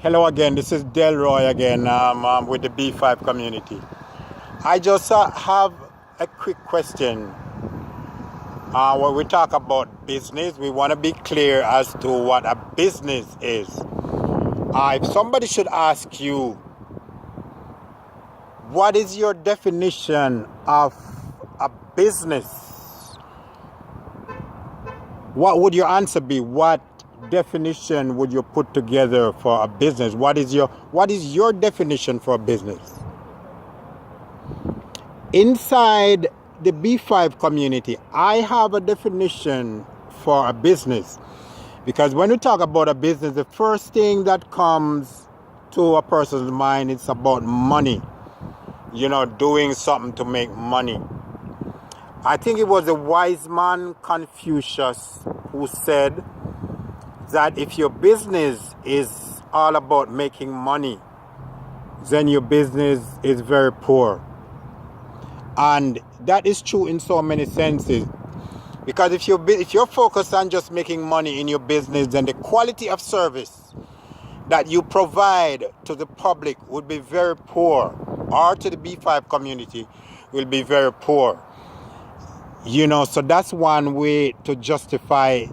Hello again, this is DELROY again with the B5 community. I just have a quick question. When we talk about business, we want to be clear as to what a business is. If somebody should ask you, what is your definition of a business? What would your answer be? What definition would you put together for a business? What is your definition for a business? Inside the B5 community, I have a definition for a business, because when we talk about a business, the first thing that comes to a person's mind is about money, doing something to make money. I think it was the wise man Confucius who said that if your business is all about making money, then your business is very poor. And that is true in so many senses. Because if you're focused on just making money in your business, then the quality of service that you provide to the public would be very poor, or to the B5 community will be very poor. So that's one way to justify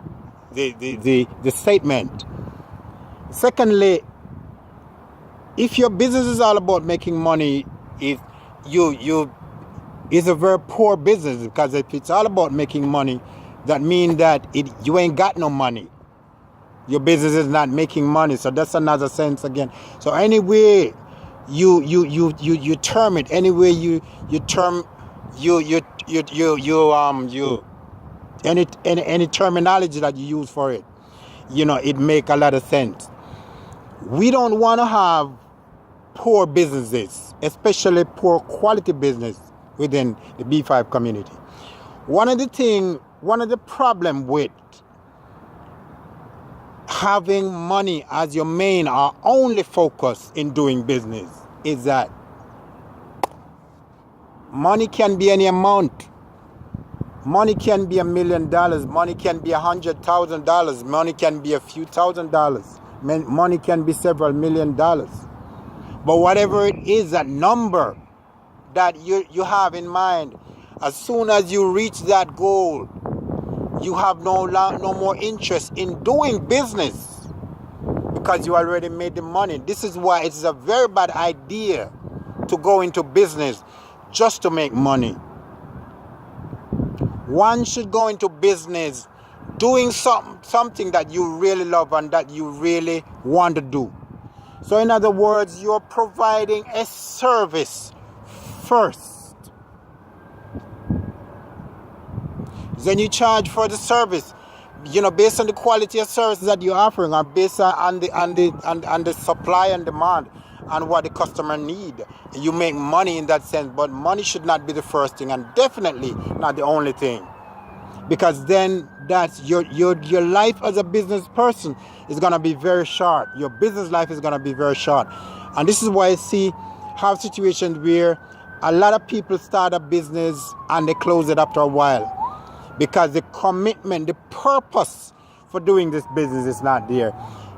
the statement. Secondly, if your business is all about making money, it's a very poor business, because if it's all about making money, that means that you ain't got no money. Your business is not making money, so that's another sense again. So anyway you term it, anyway you term any terminology that you use for it, it make a lot of sense. We don't want to have poor businesses, especially poor quality business within the B5 community. One of the problem with having money as your main or only focus in doing business is that money can be any amount. Money can be $1 million. Money can be $100,000. Money can be a few $1,000s. Money can be several $1 million. But whatever it is, that number that you have in mind, as soon as you reach that goal, you have no more interest in doing business, because you already made the money. This is why it's a very bad idea to go into business just to make money. One should go into business doing something that you really love and that you really want to do. So in other words, you're providing a service first. Then you charge for the service, based on the quality of service that you're offering, or based on the supply and demand and what the customer need. You make money in that sense, but money should not be the first thing, and definitely not the only thing, because then that's your life as a business person is gonna be very short. Your business life is gonna be very short, and this is why I have situations where a lot of people start a business and they close it after a while, because the commitment, the purpose for doing this business is not there.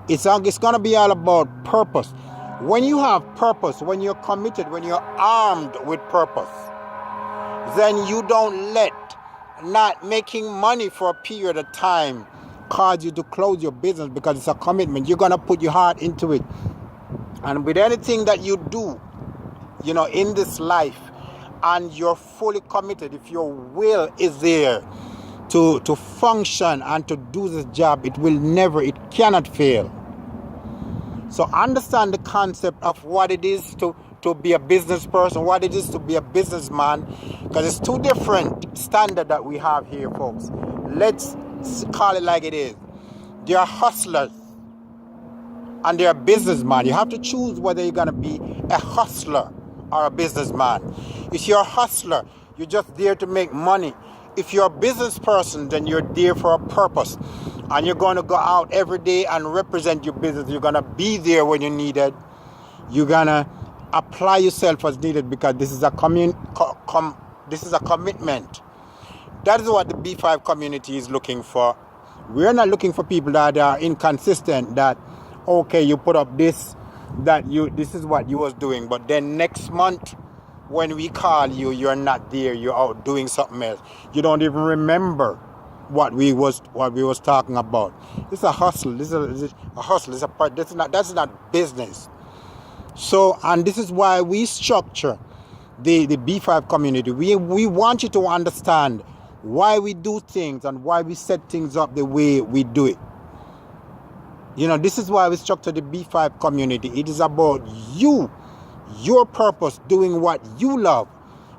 It's going to be all about purpose. When you have purpose, when you're committed, when you're armed with purpose, then you don't let not making money for a period of time cause you to close your business, because it's a commitment. You're going to put your heart into it. And with anything that you do, in this life, and you're fully committed, if your will is there to function and to do this job, it cannot fail. So understand the concept of what it is to be a business person, what it is to be a businessman, because it's two different standards that we have here, folks. Let's call it like it is. There are hustlers and there are businessmen. You have to choose whether you're going to be a hustler or a businessman. If you're a hustler, you're just there to make money. If you're a business person, then you're there for a purpose, and you're going to go out every day and represent your business. You're going to be there when you need it. You're going to apply yourself as needed, because this is a commitment. That is what the B5 community is looking for. We're not looking for people that are inconsistent, that okay, you put up this, this is what you was doing, but then next month when we call you, you're not there, you're out doing something else. You don't even remember what we was talking about. It's a hustle. This is a hustle. It's a part. That's not business. So, and this is why we structure the B5 community. We want you to understand why we do things and why we set things up the way we do it. You know, this is why we structure the B5 community. It is about you, your purpose, doing what you love.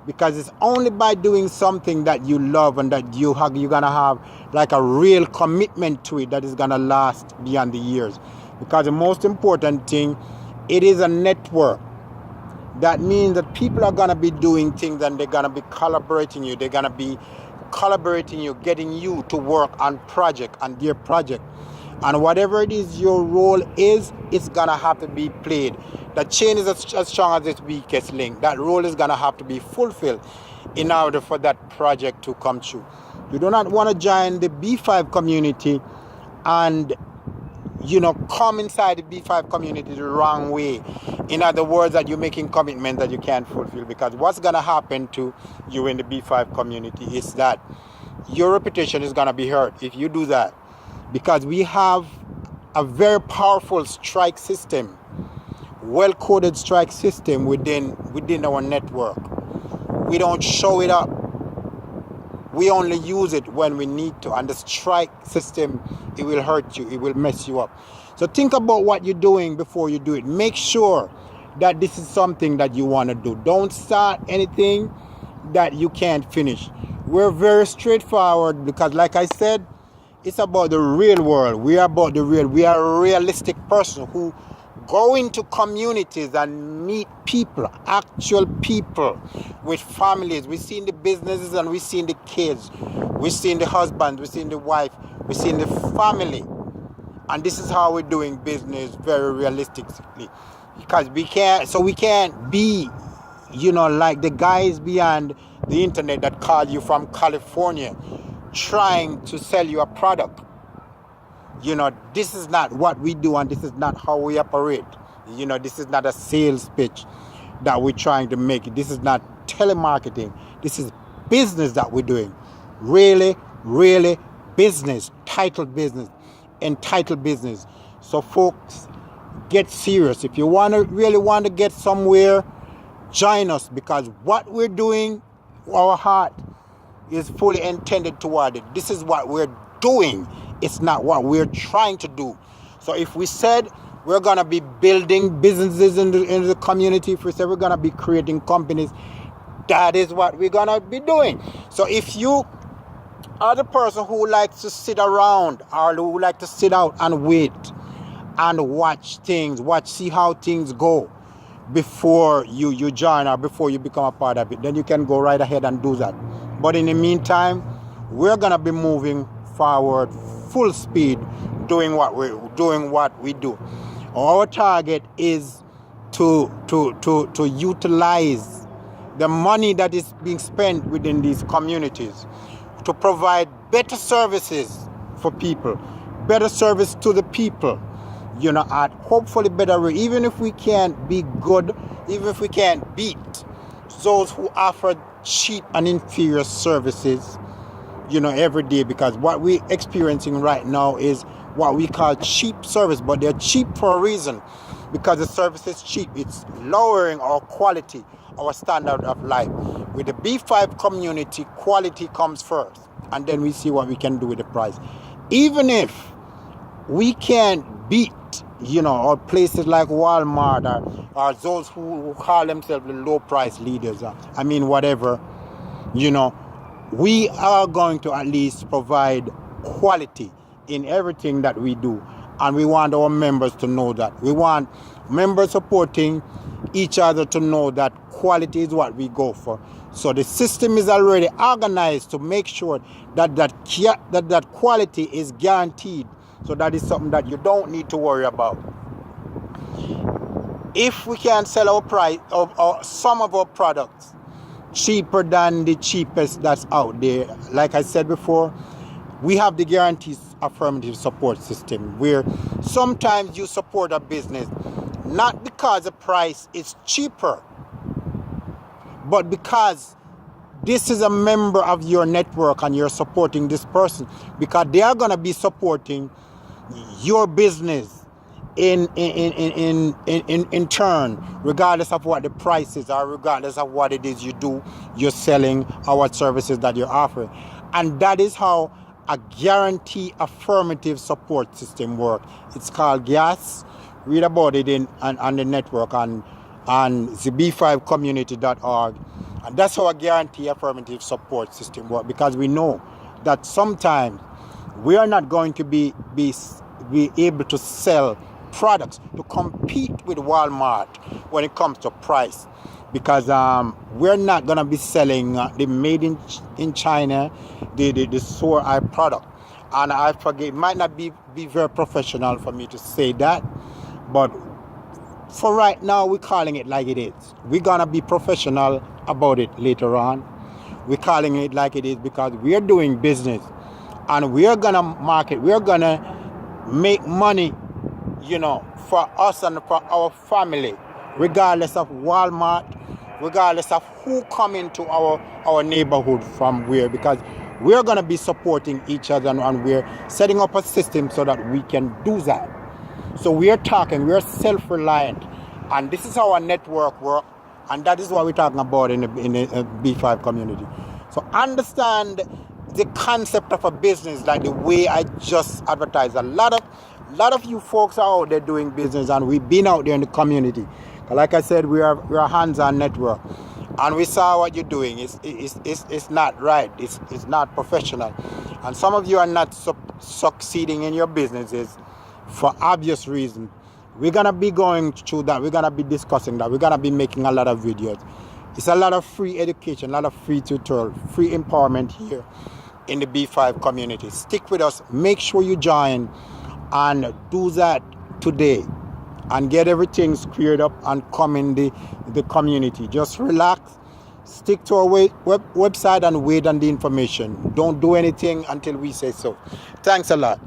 Because it's only by doing something that you love and that you're going to have like a real commitment to it that is going to last beyond the years. Because the most important thing, it is a network. That means that people are going to be doing things and they're going to be collaborating you. They're going to be collaborating you, getting you to work on their project. And whatever it is your role is, it's going to have to be played. The chain is as strong as its weakest link. That role is going to have to be fulfilled in order for that project to come true. You do not want to join the B5 community and, you know, come inside the B5 community the wrong way. In other words, that you're making commitments that you can't fulfill. Because what's going to happen to you in the B5 community is that your reputation is going to be hurt if you do that. Because we have a very powerful strike system, well-coded strike system within our network. We don't show it up. We only use it when we need to. And the strike system, it will hurt you. It will mess you up. So think about what you're doing before you do it. Make sure that this is something that you want to do. Don't start anything that you can't finish. We're very straightforward because, like I said, it's about the real world. We are about the real. We are a realistic person who go into communities and meet people, actual people with families. We've seen the businesses and we've seen the kids. We've seen the husband, we've seen the wife, we've seen the family. And this is how we're doing business very realistically. Because we can't be, you know, like the guys beyond the internet that call you from California trying to sell you a product. You know, this is not what we do and this is not how we operate. You know, this is not a sales pitch that we're trying to make. This is not telemarketing. This is business that we're doing. Really, really business, entitled business. So folks, get serious. If you really want to get somewhere, join us, because what we're doing, our heart is fully intended toward it. This is what we're doing. It's not what we're trying to do. So if we said we're going to be building businesses in the community, if we said we're going to be creating companies, that is what we're going to be doing. So if you are the person who likes to sit around or who like to sit out and wait and watch see how things go before you join or before you become a part of it, then you can go right ahead and do that. But in the meantime, we're going to be moving forward full speed doing what we do. Our target is to utilize the money that is being spent within these communities to provide better services for people, better service to the people, you know, at hopefully better rate. Even if we can't be good, even if we can't beat those who offer cheap and inferior services, you know, every day, because what we're experiencing right now is what we call cheap service, but they're cheap for a reason, because the service is cheap. It's lowering our quality, our standard of life. With the B5 community, quality comes first, and then we see what we can do with the price. Even if we can't beat, you know, or places like Walmart or those who call themselves the low price leaders, whatever, you know, we are going to at least provide quality in everything that we do. And we want our members to know that. We want members supporting each other to know that quality is what we go for. So the system is already organized to make sure that quality is guaranteed. So that is something that you don't need to worry about. If we can sell our price or some of our products cheaper than the cheapest that's out there, like I said before, we have the guaranteed affirmative support system where Sometimes you support a business not because the price is cheaper, but because this is a member of your network and you're supporting this person, because they are going to be supporting your business in turn, regardless of what the price is or regardless of what it is you're selling or what services that you're offering. And that is how a guarantee affirmative support system works. It's called GAS. Read about it on the network on the b5community.org. And that's how a guarantee affirmative support system works, because we know that sometimes we are not going to be able to sell products to compete with Walmart when it comes to price, because we're not going to be selling the made in China, the sore eye product. And I forget, it might not be very professional for me to say that, but for right now, we're calling it like it is. We're going to be professional about it later on. We're calling it like it is because we're doing business and we're going to market. We're going to make money, for us and for our family, regardless of Walmart, regardless of who come into our neighborhood from where, because we're going to be supporting each other and we're setting up a system so that we can do that. So we're self-reliant, and this is how our network works, and that is what we're talking about in the B5 community. So understand the concept of a business like the way I just advertised. A lot of you folks are out there doing business, and we've been out there in the community. Like I said, we're a hands-on network, and we saw what you're doing. It's not right. It's not professional, and some of you are not succeeding in your businesses for obvious reasons. We're gonna be going through that. We're gonna be discussing that. We're gonna be making a lot of videos. It's a lot of free education, a lot of free tutorial, free empowerment here in the B5 community. Stick with us. Make sure you join and do that today and get everything squared up and come in the community. Just relax, stick to our website and wait on the information. Don't do anything until we say so. Thanks a lot.